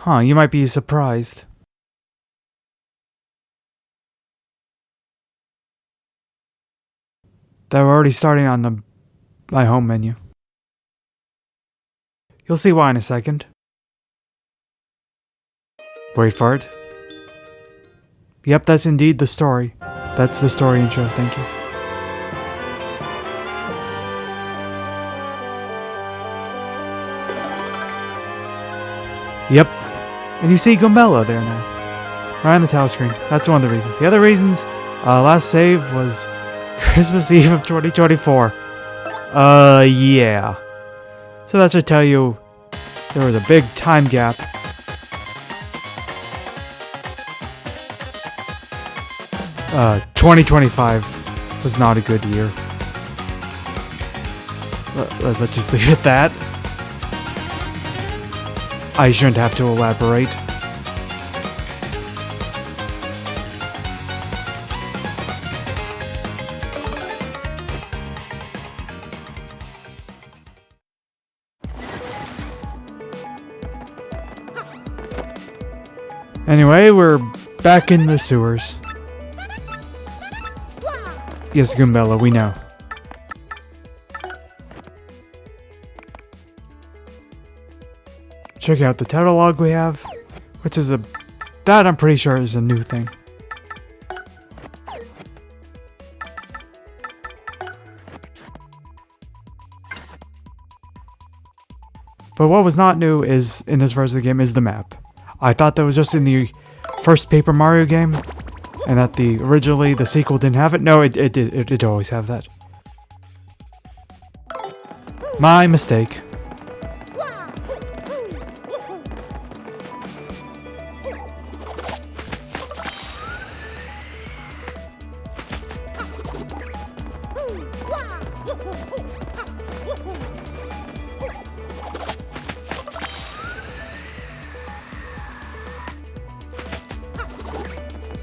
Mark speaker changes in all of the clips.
Speaker 1: Huh, you might be surprised. That we're already starting on my home menu. You'll see why in a second. Wait for it. Yep, that's indeed the story. That's the story intro, thank you. Yep. And you see Goombella there now. Right on the title screen. That's one of the reasons. The other reasons, last save was Christmas Eve of 2024. Yeah. So that should tell you there was a big time gap. Uh, 2025 was not a good year. Let's just leave it at that. I shouldn't have to elaborate. Anyway, we're back in the sewers. Yes, Goombella, we know. Check out the title log we have, which is that I'm pretty sure is a new thing. But what was not new is, in this version of the game, is the map. I thought that was just in the first Paper Mario game, and that originally the sequel didn't have it. No, it did. It did always have that. My mistake.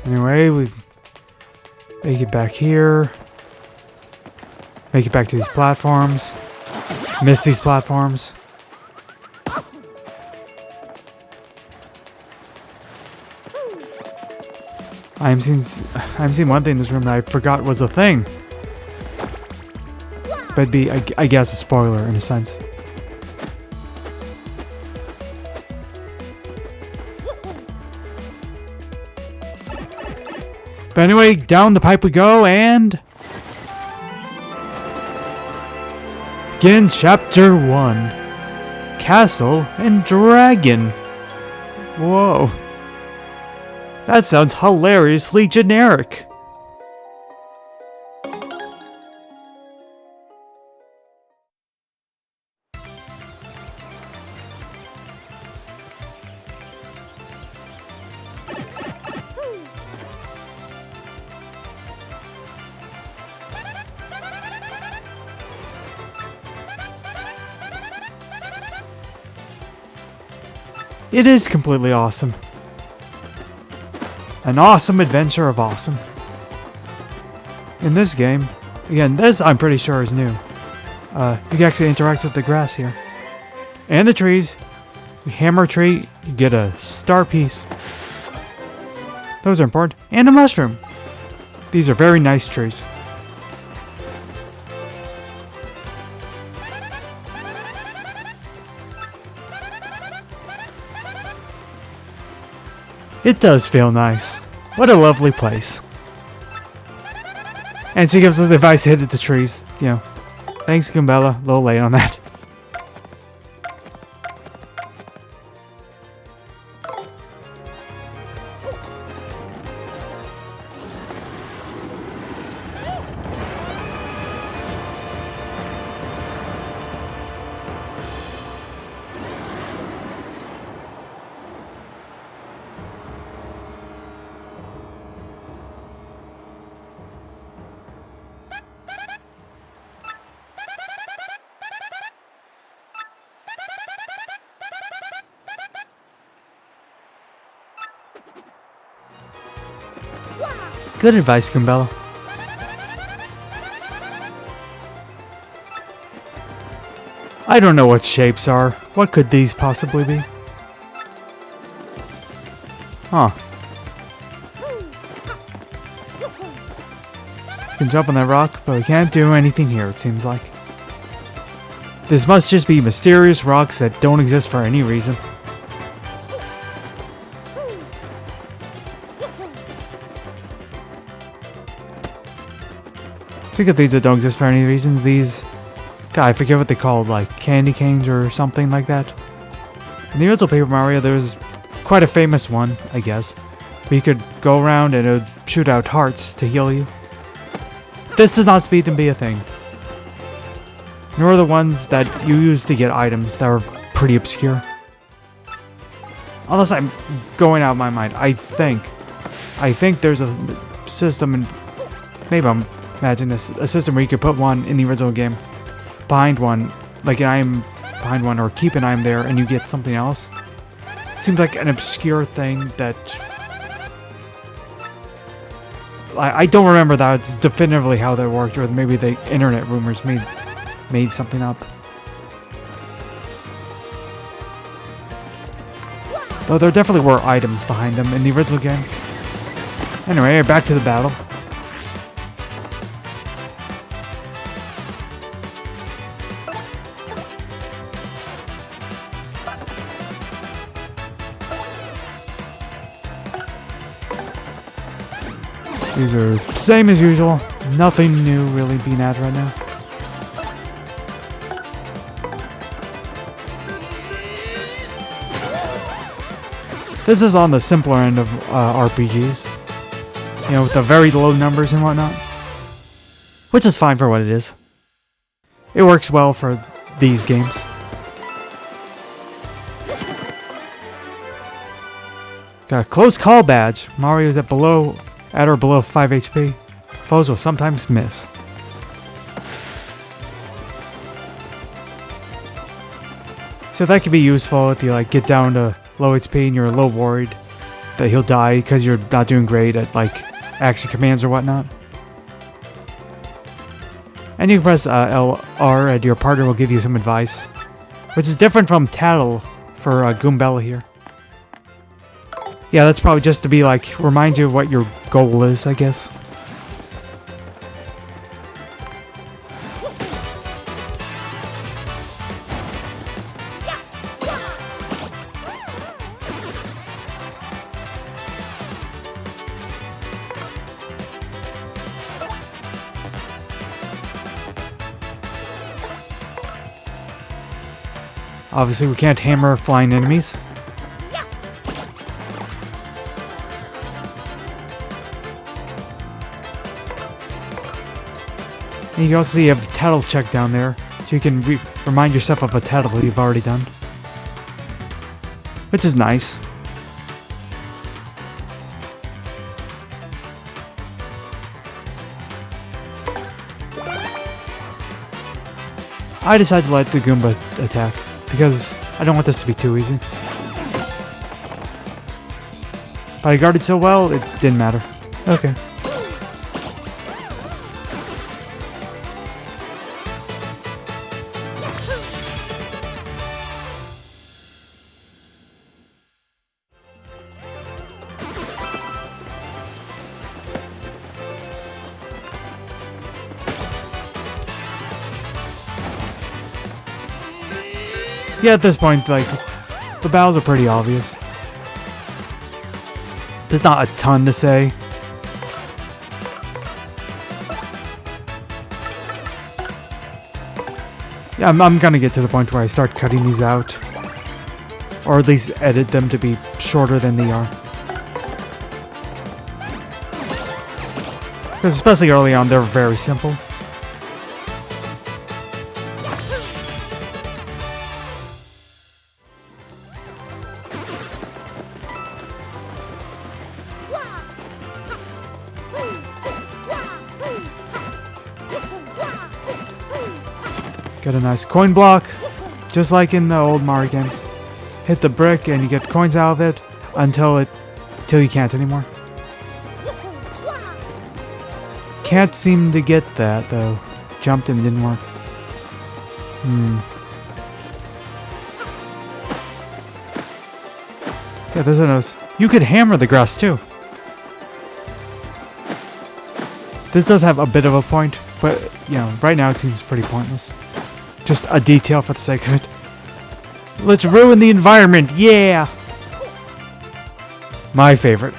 Speaker 1: Anyway, we make it back here. Make it back to these platforms. Miss these platforms. I'm seeing one thing in this room that I forgot was a thing. But it'd be, I guess, a spoiler in a sense. But anyway, down the pipe we go, and begin Chapter 1. Castle and Dragon. Whoa. That sounds hilariously generic. It is completely awesome. An awesome adventure of awesome. In this game, again, this I'm pretty sure is new. You can actually interact with the grass here. And the trees. You hammer a tree, you get a star piece. Those are important. And a mushroom. These are very nice trees. It does feel nice. What a lovely place. And she gives us the advice to hit it to trees. You know, thanks, Goombella. A little late on that. Good advice, Goombella. I don't know what shapes are. What could these possibly be? Huh. We can jump on that rock, but we can't do anything here, it seems like. This must just be mysterious rocks that don't exist for any reason. Speaking of things that don't exist for any reason, these... God, I forget what they called, like candy canes or something like that. In the original Paper Mario, there was quite a famous one, I guess. Where you could go around and it would shoot out hearts to heal you. This does not seem to be a thing. Nor the ones that you use to get items that are pretty obscure. Unless I'm going out of my mind. I think there's a system, and maybe I'm imagining this, a system where you could put one in the original game behind one, like an item behind one, or keep an item there and you get something else. It seems like an obscure thing that... I don't remember that it's definitively how that worked, or maybe the internet rumors made something up. Though there definitely were items behind them in the original game. Anyway, back to the battle. These are same as usual. Nothing new really being added right now. This is on the simpler end of RPGs. You know, with the very low numbers and whatnot. Which is fine for what it is. It works well for these games. Got a close call badge. Mario's at or below 5 HP. Foes will sometimes miss. So that could be useful if you like get down to low HP and you're a little worried that he'll die because you're not doing great at like action commands or whatnot. And you can press LR and your partner will give you some advice, which is different from Tattle for Goombella here. Yeah, that's probably just to be like, remind you of what your goal is, I guess. Obviously, we can't hammer flying enemies. And you can also see you have a Tattle check down there, so you can remind yourself of a Tattle you've already done. Which is nice. I decided to let the Goomba attack, because I don't want this to be too easy. But I guarded so well, it didn't matter. Okay. Yeah, at this point, like, the battles are pretty obvious. There's not a ton to say. Yeah, I'm gonna get to the point where I start cutting these out. Or at least edit them to be shorter than they are. Because especially early on, they're very simple. Get a nice coin block, just like in the old Mario games. Hit the brick and you get coins out of it until you can't anymore. Can't seem to get that though. Jumped and it didn't work. Yeah, there's a nose. You could hammer the grass too. This does have a bit of a point, but, you know, right now it seems pretty pointless. Just a detail for the sake of it. Let's ruin the environment, yeah! My favorite.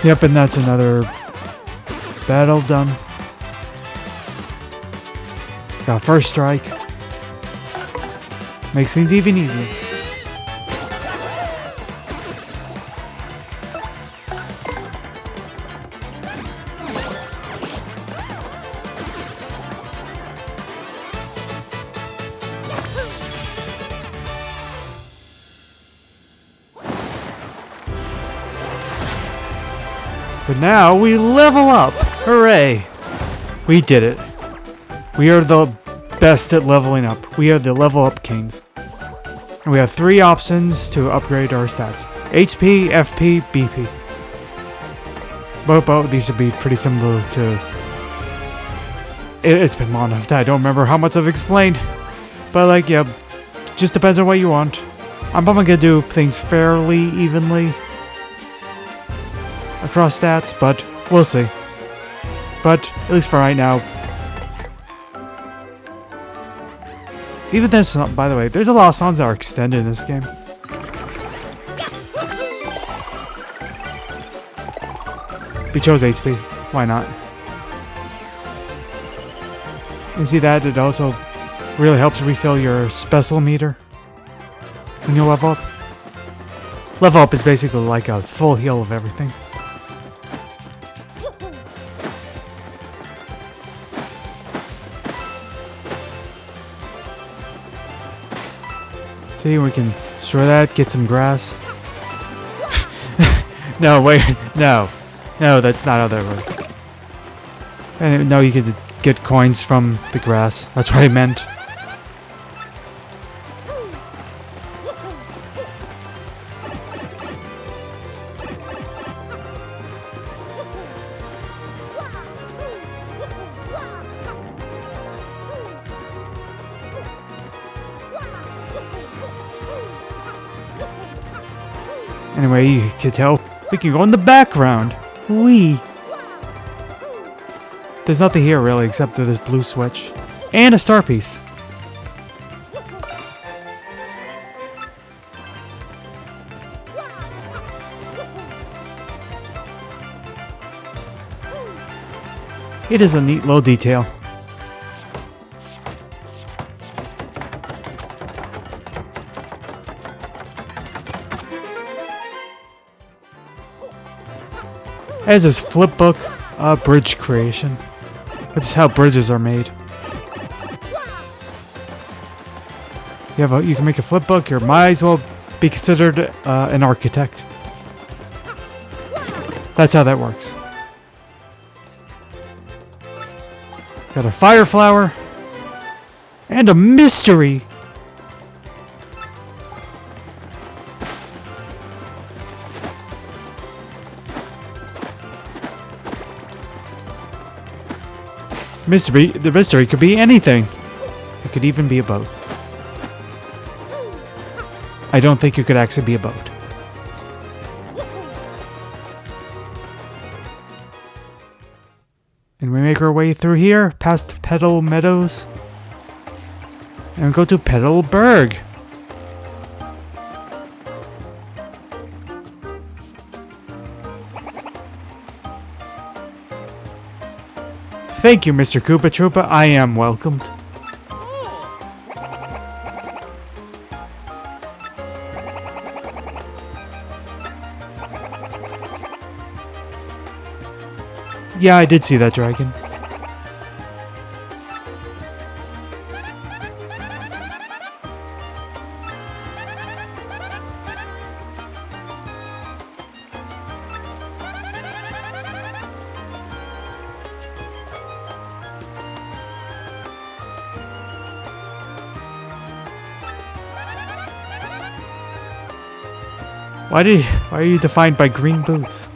Speaker 1: Yep, and that's another battle done. Got first strike. Makes things even easier. But now we level up! Hooray! We did it. We are the best at leveling up. We are the level up kings. And we have 3 options to upgrade our stats. HP, FP, BP. Both these would be pretty similar to... It's been long enough that I don't remember how much I've explained. But like, yeah, just depends on what you want. I'm probably gonna do things fairly evenly across stats, but we'll see. But at least for right now. Even this, by the way, there's a lot of songs that are extended in this game. We chose HP. Why not? You see that? It also really helps refill your special meter when you level up. Level up is basically like a full heal of everything. See, we can destroy that, get some grass. No, wait, no. No, that's not how that works. And no, you could get coins from the grass. That's what I meant. Anyway, you can tell we can go in the background. Wee. There's nothing here really except for this blue switch and a star piece. It is a neat little detail. As this flip book, bridge creation. This is how bridges are made. You can make a flip book, you might as well be considered an architect. That's how that works. Got a fire flower and a mystery. The mystery could be anything. It could even be a boat. I don't think it could actually be a boat. And we make our way through here, past Petal Meadows. And we go to Petalburg. Thank you, Mr. Koopa Troopa. I am welcomed. Yeah, I did see that dragon. Why are you defined by green boots?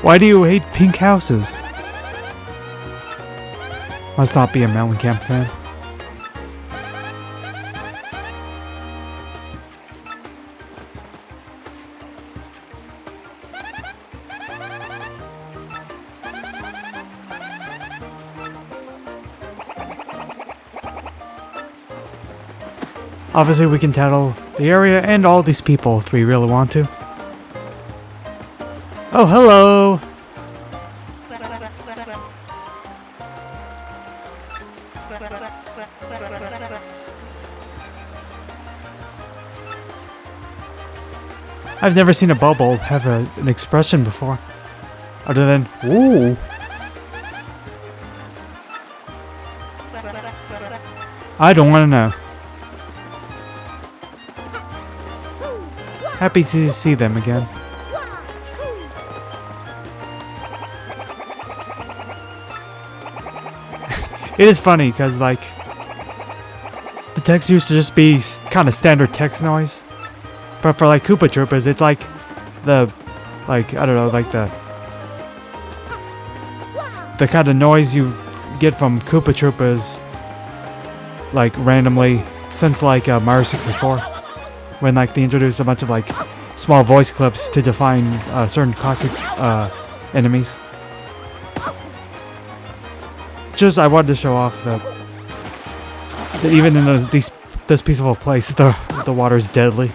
Speaker 1: Why do you hate pink houses? Must not be a Mellencamp fan. Obviously we can tattle the area and all these people if we really want to. Oh, hello! I've never seen a bubble have an expression before. Other than, ooh! I don't want to know. Happy to see them again. It is funny because, like, the text used to just be kind of standard text noise, but for like Koopa Troopas, it's like the, like, I don't know, like the kind of noise you get from Koopa Troopas, like randomly since like Mario 64, when like they introduced a bunch of like small voice clips to define certain classic enemies. Just I wanted to show off that even in this peaceful place, the water is deadly.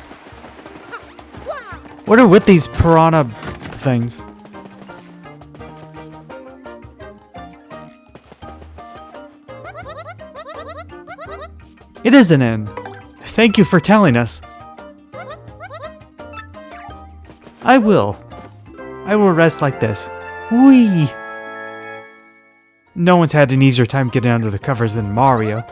Speaker 1: What are with these piranha things? It is an inn. Thank you for telling us. I will rest like this. Whee! No one's had an easier time getting under the covers than Mario.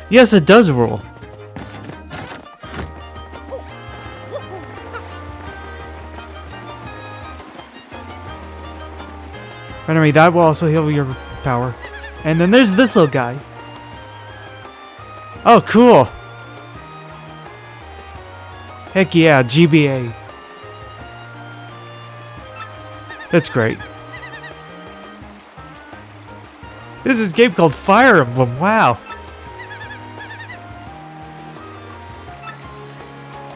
Speaker 1: Yes, it does rule. But anyway, that will also heal your power. And then there's this little guy. Oh, cool! Heck yeah, GBA. That's great. This is a game called Fire Emblem, wow!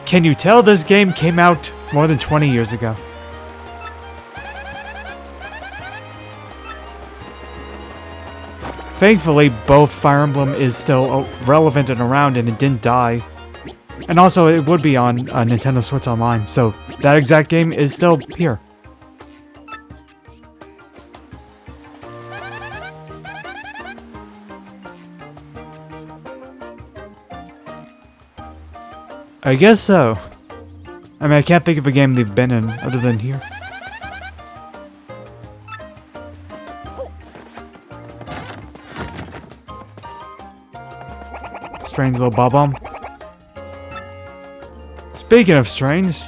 Speaker 1: Can you tell this game came out more than 20 years ago? Thankfully, both Fire Emblem is still relevant and around and it didn't die. And also, it would be on Nintendo Switch Online, so that exact game is still here. I guess so. I mean, I can't think of a game they've been in other than here. Strange little Bob-omb. Speaking of strange,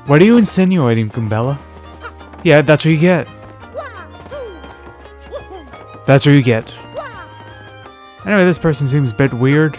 Speaker 1: what are you insinuating, Goombella? Yeah, that's what you get. That's what you get. Anyway, this person seems a bit weird.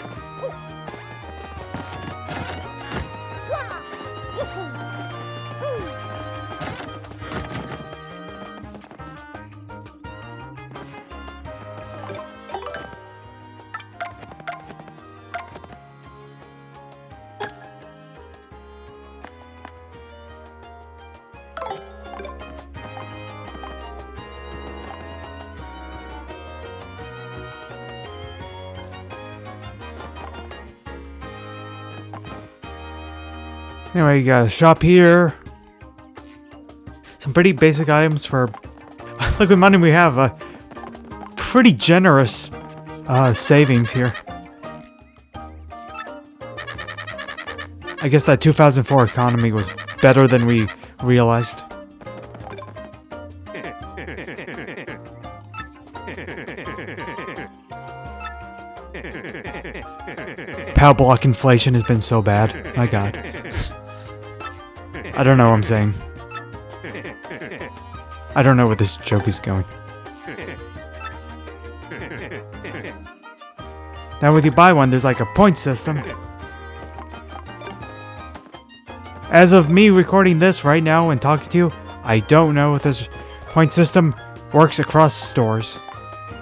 Speaker 1: Anyway, you got a shop here. some pretty basic items for... Look what money we have. Pretty generous savings here. I guess that 2004 economy was better than we realized. POW block inflation has been so bad. My god. I don't know what I'm saying. I don't know where this joke is going. Now when you buy one, there's like a point system. As of me recording this right now and talking to you, I don't know if this point system works across stores,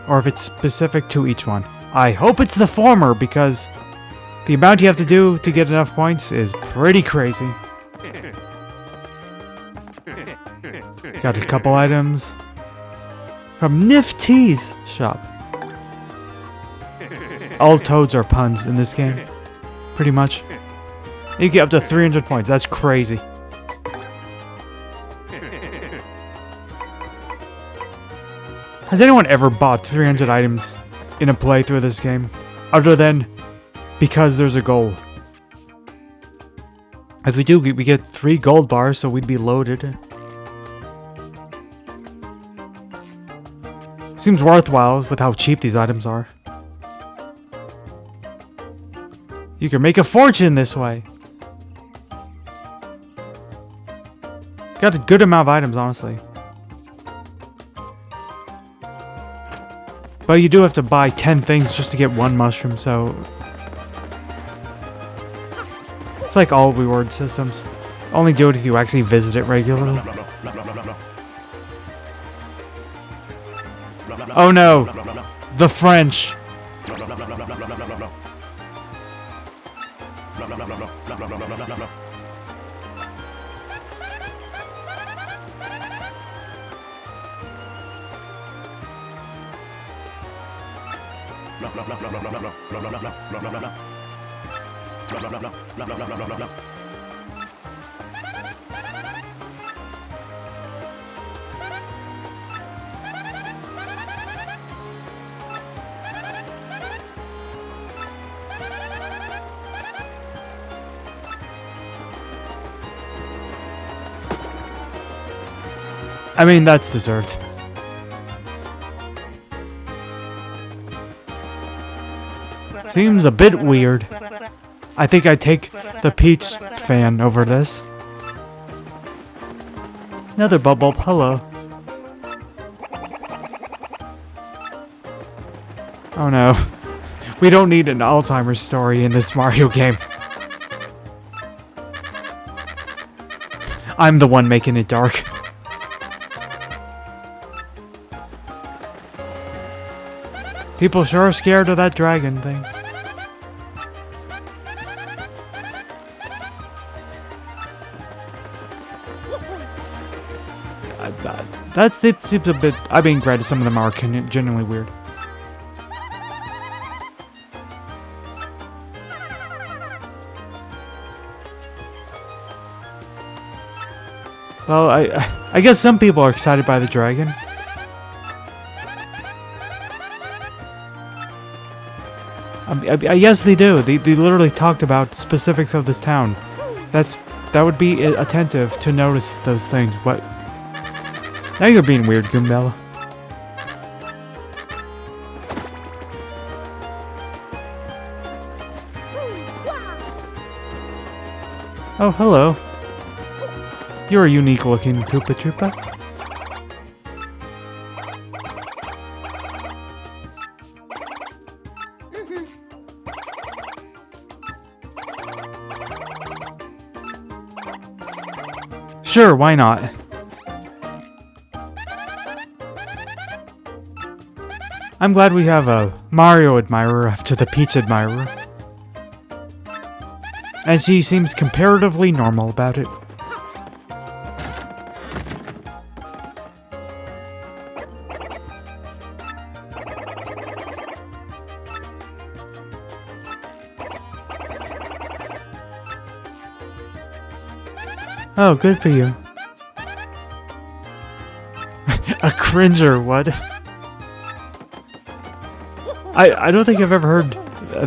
Speaker 1: or if it's specific to each one. I hope it's the former, because the amount you have to do to get enough points is pretty crazy. Got a couple items from Nifty's shop. All toads are puns in this game, pretty much. You get up to 300 points. That's crazy. Has anyone ever bought 300 items in a playthrough of this game? Other than because there's a goal. As we do, we get 3 gold bars, so we'd be loaded. Seems worthwhile with how cheap these items are. You can make a fortune this way. Got a good amount of items, honestly. But you do have to buy 10 things just to get 1 mushroom, so... It's like all reward systems. Only do it if you actually visit it regularly. Oh no! The French! I mean, that's deserved. Seems a bit weird. I think I'd take the Peach fan over this. Another bubble. Hello. Oh no. We don't need an Alzheimer's story in this Mario game. I'm the one making it dark. People sure are scared of that dragon thing. That seems a bit... I mean, granted, some of them are genuinely weird. Well, I guess some people are excited by the dragon. Yes, they do. They literally talked about specifics of this town. That would be attentive to notice those things. But now you're being weird, Goombella. Oh, hello. You're a unique-looking Koopa Troopa. Sure, why not? I'm glad we have a Mario admirer after the Peach admirer. And she seems comparatively normal about it. Oh, good for you. Cringer, what? I don't think I've ever heard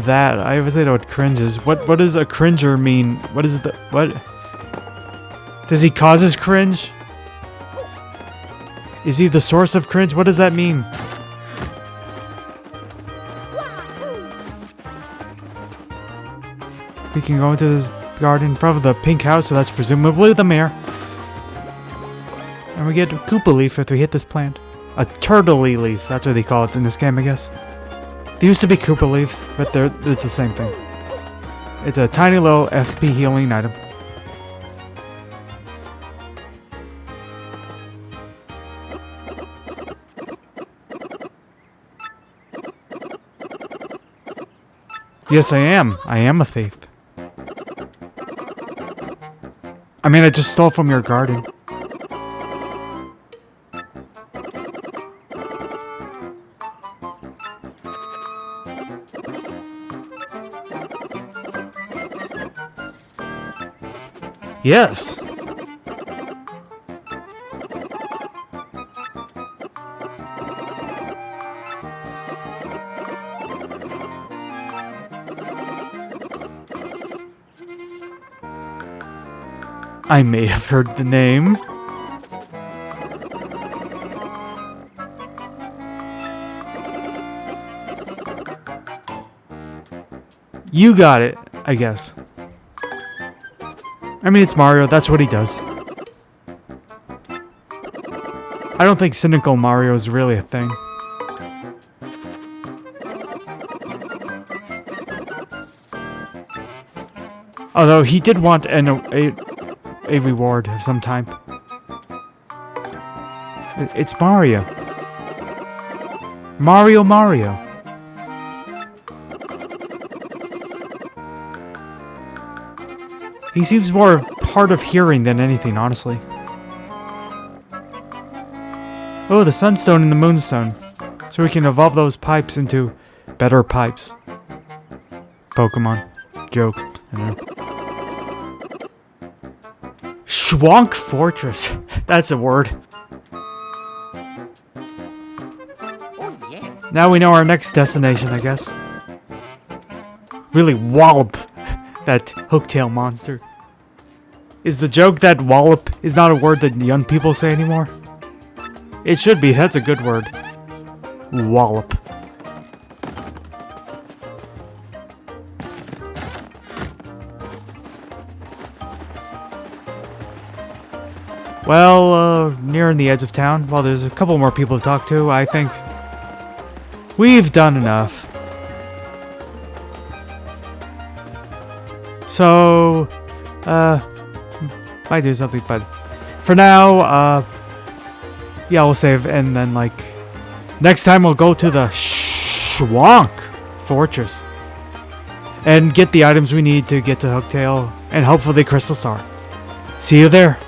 Speaker 1: that. I always say what cringe is. What does a cringer mean? What is the what? Does he causes cringe? Is he the source of cringe? What does that mean? We can go into this garden in front of the pink house, so that's presumably the mayor. And we get a Koopa leaf if we hit this plant. A turtley leaf, that's what they call it in this game, I guess. They used to be Koopa leaves, but it's the same thing. It's a tiny little FP healing item. Yes, I am. I am a thief. I mean, I just stole from your garden. Yes. I may have heard the name. You got it, I guess. I mean, it's Mario, that's what he does. I don't think cynical Mario is really a thing. Although he did want a reward of some type. It's Mario. Mario. He seems more hard of hearing than anything, honestly. Oh, the Sunstone and the Moonstone. So we can evolve those pipes into better pipes. Pokemon. Joke. I don't know. Schwank Fortress. That's a word.
Speaker 2: Oh, yeah.
Speaker 1: Now we know our next destination, I guess. Really wallop that hooktail monster. Is the joke that wallop is not a word that young people say anymore? It should be, that's a good word. Wallop. Well, nearing the edge of town, while there's a couple more people to talk to, I think we've done enough. So, might do something, but for now, yeah, we'll save, and then, like, next time we'll go to the Schwank Fortress and get the items we need to get to Hooktail and hopefully Crystal Star. See you there.